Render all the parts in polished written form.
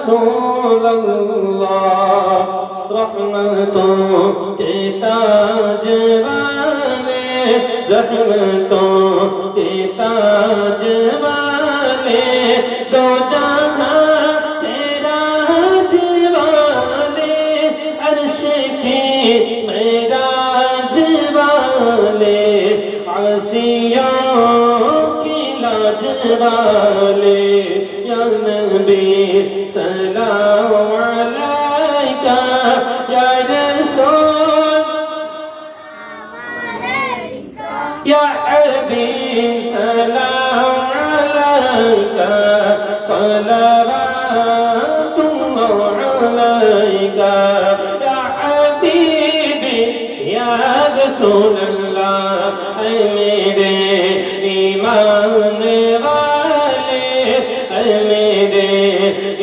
रसूल अल्लाह रहमतों के ताज वाले रहमतों के ताज वाले दो जहां तेरा वाले अर्श की मेराज वाले आसियों की लाज वाले या नबी सलाम अलैका या रसूल या हबीब सलाम अलैका सलवातुल्लाह अलैका या हबीबी या रसूल अल्लाह ऐ मेरे ईमान वाले ऐ मेरे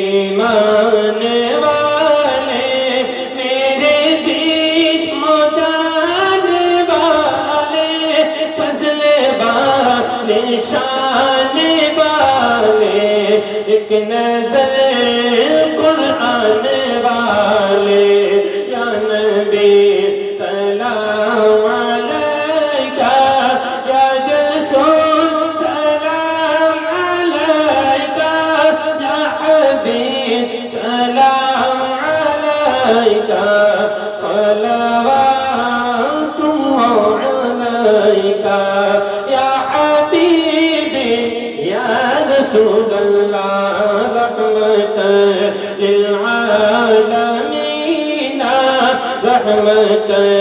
ईमान वाले मेरे जिस्म जान वाले फज़ल वाले शान वाले एक नज़र कुरान वाले या नबी सलाम अलैका या रसूल सलाम अलैका या हबीब सलाम अलैका सलवातुल्लाह अलैका या हबीबी या रसूल अल्लाह रहमतन लिल आलमीन रहमतन